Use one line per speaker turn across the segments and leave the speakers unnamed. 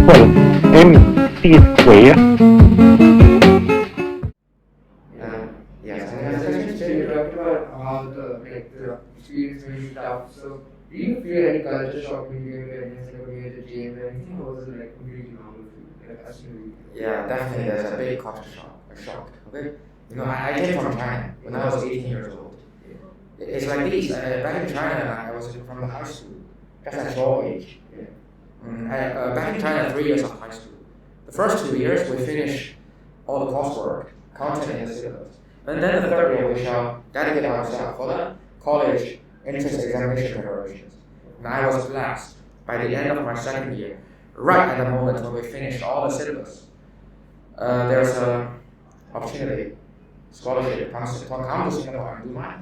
equal mc square.
Yes.
So you talked about how the experience may be tough. So do you feel any culture shock when you came to NUS, like when you had to change or anything, or was it like completely normal for you? Like as you
Yeah, definitely there's a big culture shock. Okay, I came from China when I was 18 years old. It's like this. Back in China, I was from the high school, just at small age. Back in China, 3 years of high school. The first 2 years we finish all the coursework, content in the syllabus, and then the third year we shall dedicate ourselves for the college entrance examination preparations. And I was blessed by the end of my second year, right at the moment when we finished all the syllabus. There's a opportunity, scholarship, to come to Singapore and do my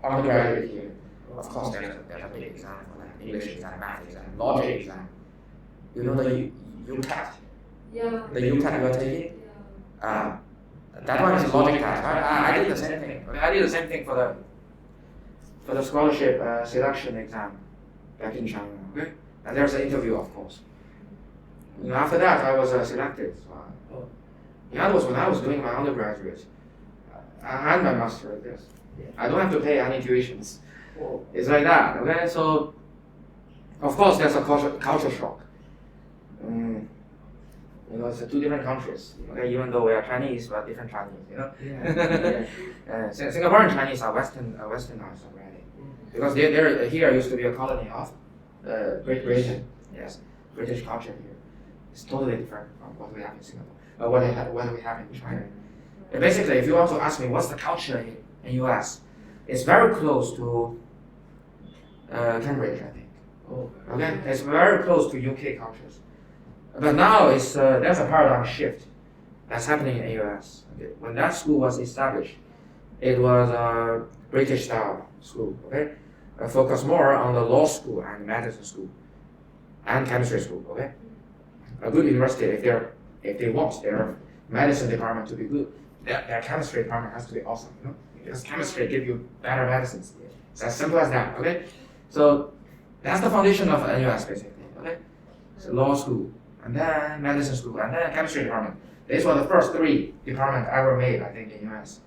undergraduate here. Of course, there's a big exam for like English exam, math exam, logic exam. You know the UCAT?
Yeah.
The UCAT you are taking? That one is a logic test. I did the same thing. I did the same thing for the scholarship selection exam back in China. Okay? And there's an interview, of course. After that, I was selected. That was when I was doing my undergraduate. I had my master at this. I don't have to pay any tuitions. It's like that. Okay, so of course there's a culture shock. It's two different countries. Okay, even though we are Chinese, but different Chinese. Singaporean Chinese are westernized already, because they're here used to be a colony of Great Britain. Yes, British culture here. It's totally different from what we have in Singapore. What we have in China. And basically, if you want to ask me what's the culture in US, it's very close to Cambridge, I think. Okay, it's very close to UK cultures. But now there's a paradigm shift that's happening in the US. Okay? When that school was established, it was a British style school. Okay, focused more on the law school and medicine school and chemistry school. Okay, a good university, if they want their medicine department to be good, their chemistry department has to be awesome. Because chemistry gives you better medicines. It's as simple as that. Okay, so that's the foundation of NUS basically. Okay, so law school, and then medicine school, and then chemistry department. These were the first three departments ever made, I think, in US.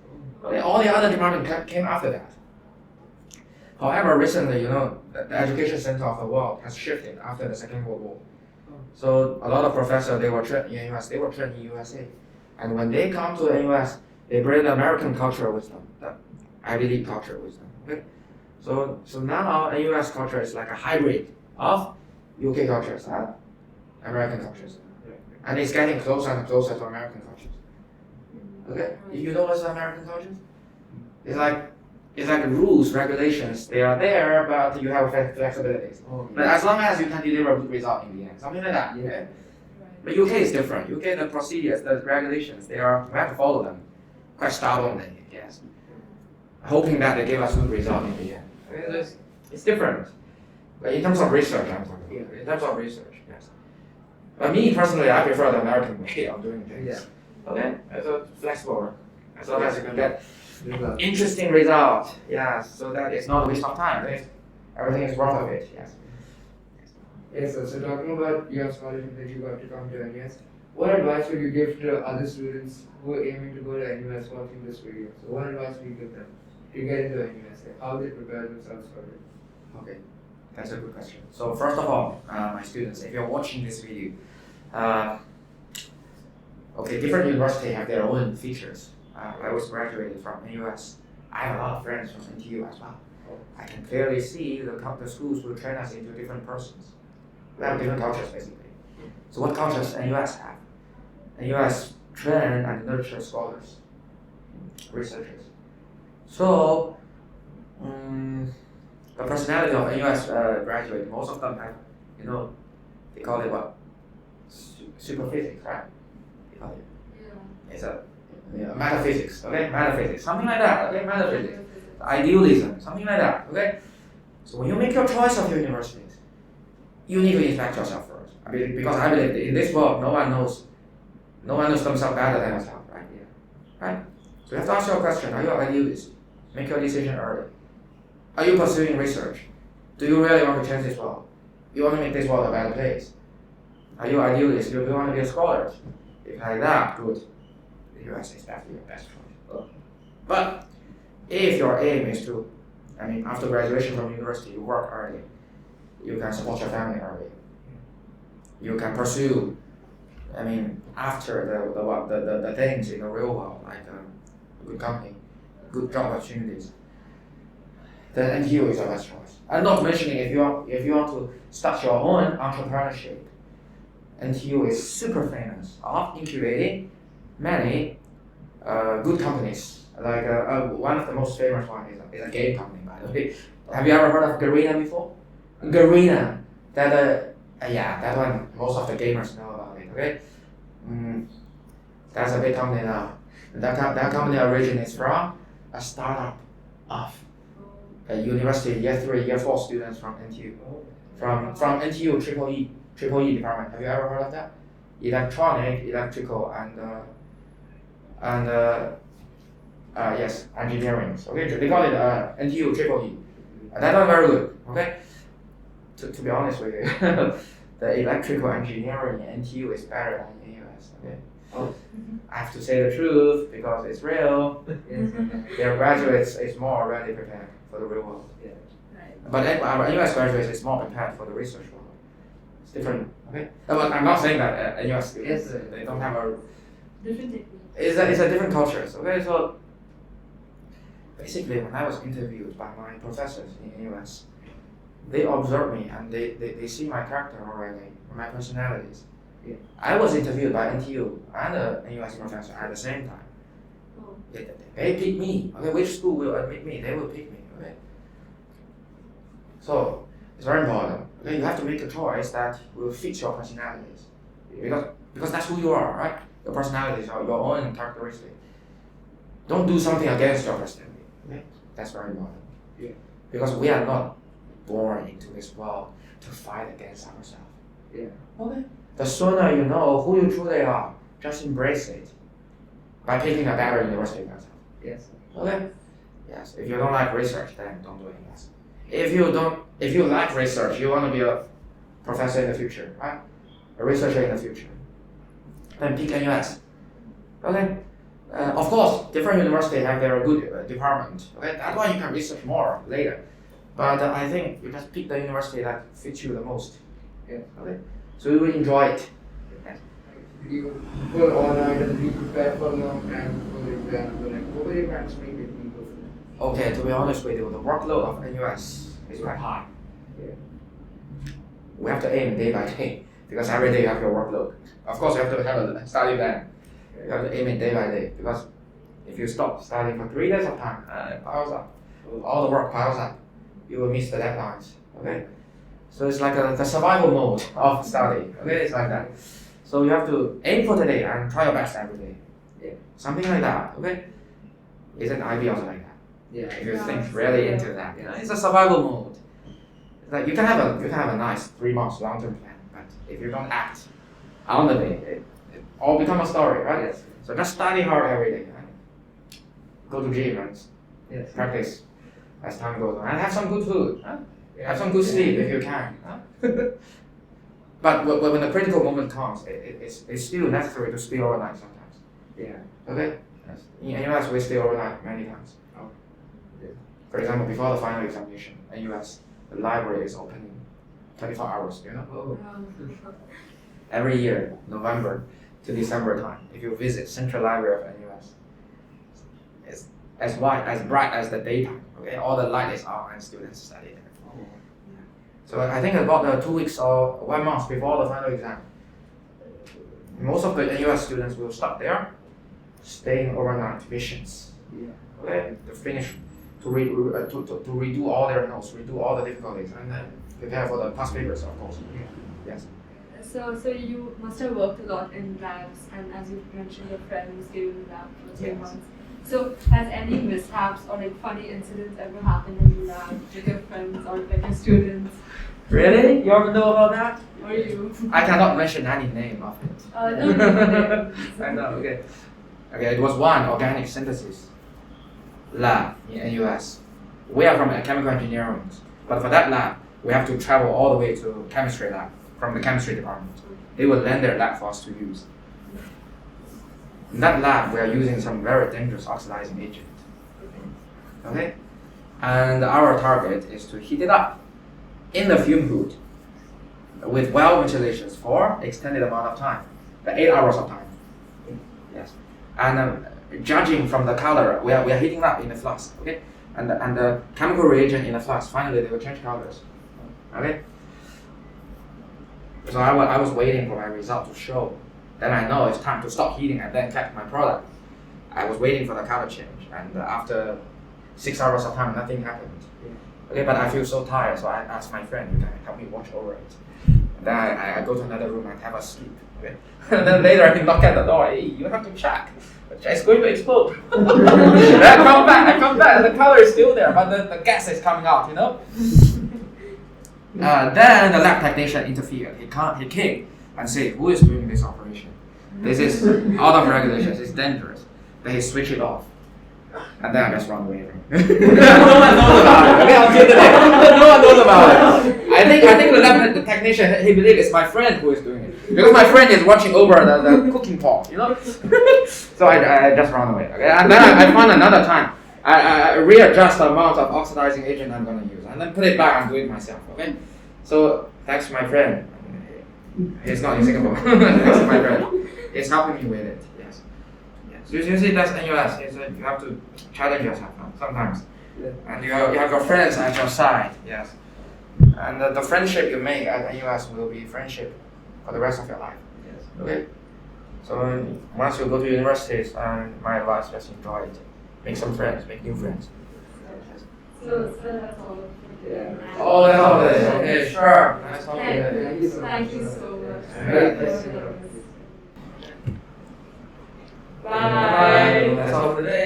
All the other departments came after that. However, recently, the education center of the world has shifted after the Second World War. So a lot of professors, they were trained in US, they were trained in USA. And when they come to the US, they bring the American culture with them, the Ivy League culture with them. Okay? So now the US culture is like a hybrid of UK cultures and American cultures. And it's getting closer and closer to American cultures. Okay? You know what's American cultures? It's like rules, regulations, they are there, but you have flexibilities. But as long as you can deliver a good result in the end, something like that. Yeah. But UK is different. UK, the procedures, the regulations, we have to follow them quite stubbornly, yes. Hoping that they give us good result in the end. It's different. But in terms of research, I'm talking about. In terms of research, yes. But me personally, I prefer the American way of doing things. Yeah. Okay? It's a flexible, as long as you can get interesting result. Yes, so that it's not a waste of time. Everything is worth of it, yes.
Yes, so talking about your scholarship that you got to come to NUS, what advice would you give to other students who are aiming to go to NUS watching this video? So what advice would you give them to get into NUS? How they prepare themselves for it?
Okay, that's a good question. So first of all, my students, if you're watching this video, different universities have their own features. I was graduated from NUS. I have a lot of friends from NTU as well. I can clearly see the schools will train us into different persons. We have different cultures basically. So what cultures NUS have? NUS train and nurture scholars, researchers. So the personality of NUS graduate, most of them have, they call it what? Super physics, right? They call it. Yeah. It's a metaphysics, okay? Metaphysics, something like that, okay? Metaphysics. Idealism, something like that, okay? So when you make your choice of your universities, you need to inspect yourself first. Because I believe in this world, no one knows themselves better than yourself, right? Yeah. Right? So you have to ask your question, are you an idealist? Make your decision early. Are you pursuing research? Do you really want to change this world? You want to make this world a better place? Are you idealist? You want to be a scholar? If like that, good. The US is definitely your best choice. But if your aim is to, after graduation from university, you work early, you can support your family early. You can pursue, after the things in the real world, like a good company, good job opportunities, then NTU is your best choice. I'm not mentioning if you want to start your own entrepreneurship, NTU is super famous of incubating many good companies. Like one of the most famous one is a game company, by the way. Have you ever heard of Garena before? Garena, that one most of the gamers know about it. Okay, that's a big company now. That company originates from a startup of a university year 3, year 4 students from NTU, from NTU triple E department. Have you ever heard of that? Electronic, electrical, and yes, engineering. Okay, they call it NTU triple E. That one very good. Okay, to be honest with you, the electrical engineering in NTU is better than in US. Okay. Oh. I have to say the truth because it's real. Their graduates is more already prepared for the real world. Yeah. Right. But our US graduates is more prepared for the research world. It's different. Okay. But I'm not saying that US students they don't have a
different technique.
It's a different cultures. Okay, so basically when I was interviewed by my professors in US, they observe me and they see my character already, my personalities. Yeah. I was interviewed by NTU and a NUS professor at the same time. Oh. They pick me. Okay, which school will admit me? They will pick me. Okay. So it's very important. Okay, you have to make a choice that will fit your personalities, because that's who you are, right? Your personalities are your own characteristics. Don't do something against your personality. Okay, that's very important. Yeah. Because we are not born into this world to fight against ourselves. Yeah. Okay. The sooner you know who you truly are, just embrace it by picking a better university yourself. Yes. Okay. Yes. If you don't like research, then don't do it. Yes. If you like research, you want to be a professor in the future, right? A researcher in the future. Then pick NUS. Okay. Of course, different universities have their good department. Okay. That's why you can research more later. But I think you just pick the university that fits you the most. Yeah. Okay. So you will enjoy it. Yes.
You go all night and be prepared for a long time for the exam. So like, what were your plans to make it people?
Okay, to be honest with you, the workload of NUS is quite high. Yeah. We have to aim day by day because every day you have your workload. Of course, you have to have a study plan. You have to aim it day by day because if you stop studying for 3 days of time, it piles up. All the work piles up. You will miss the deadlines. Okay. So it's like the survival mode of study. Okay, it's like that. So you have to aim for the day and try your best every day. Yeah. Something like that. Okay. Isn't IB also like that? Yeah. If you think really into that, it's a survival mode. It's like you can have a nice 3 months long-term plan, but if you don't act on the day, it all becomes a story, right? Yes. So just study hard every day. Right? Go to gym and practice as time goes on, and have some good food. Huh? Have some good sleep if you can. Huh? But when the critical moment comes, it's still necessary to stay overnight sometimes. Yeah. Okay? Yes. In NUS, we stay overnight many times. Oh. Yeah. For example, before the final examination, in NUS, the library is opening 24 hours, you know? Oh. Every year, November to December time, if you visit Central Library of NUS, it's as bright as the daytime. Okay? All the light is on and students study there. So I think about 2 weeks or 1 month before the final exam, most of the NUS students will stop there, staying overnight missions. Yeah. Okay, to finish, to redo all their notes, redo all the difficulties, and then prepare for the past papers, of course. Yeah. Yes.
So you must have worked a lot in labs, and as you mentioned, your friends gave you the lab for 3 months. So has any mishaps or like funny incidents ever happened in the lab with your friends or like your students?
Really? You already know about that?
Or you?
I cannot mention any name of it.
No.
I know, okay. Okay, it was one organic synthesis lab in NUS. We are from chemical engineering, but for that lab, we have to travel all the way to chemistry lab from the chemistry department. They will lend their lab for us to use. In that lab, we are using some very dangerous oxidizing agent. Okay? And our target is to heat it up in the fume hood with well ventilations for extended amount of time, 8 hours of time. Yes. And judging from the color, we are heating up in the flask. Okay? And the chemical reagent in the flask, finally they will change colors. Okay? So I was waiting for my result to show. Then I know it's time to stop heating and then check my product. I was waiting for the color change, and after 6 hours of time, nothing happened. Okay, but I feel so tired, so I asked my friend, you can help me watch over it. And then I go to another room and have a sleep. Okay? And then later I knock at the door, hey, you have to check. It's going to explode. Then I come back, the color is still there, but the gas is coming out, you know? Then the lab technician interfered. He came and said, who is doing this operation? This is out of regulations, it's dangerous. Then he switched it off. And then I just run away. No one knows about it. Okay, until today. No one knows about it. I think the lab technician, he believes it's my friend who is doing it. Because my friend is watching over the cooking pot, you know? So I just run away. Okay? And then I find another time. I readjust the amount of oxidizing agent I'm going to use. And then put it back and do it myself. Okay? So thanks to my friend. He's not in Singapore. Thanks to my friend. He's helping me with it. Yes. Yes. You see, that's NUS. You have to challenge yourself sometimes.
Yeah.
And you have your friends at your side. Yes. And the friendship you make at NUS will be friendship for the rest of your life.
Yes.
Okay? So once you go to universities, my advice, just enjoy it. Make some friends, make new friends.
So that's all.
Yeah.
Oh, that's all it is. Okay, sure. Nice talking to you.
Thank you so much.
Thank you so much.
Very
Bye.
nice to know.
Bye.
That's all for today.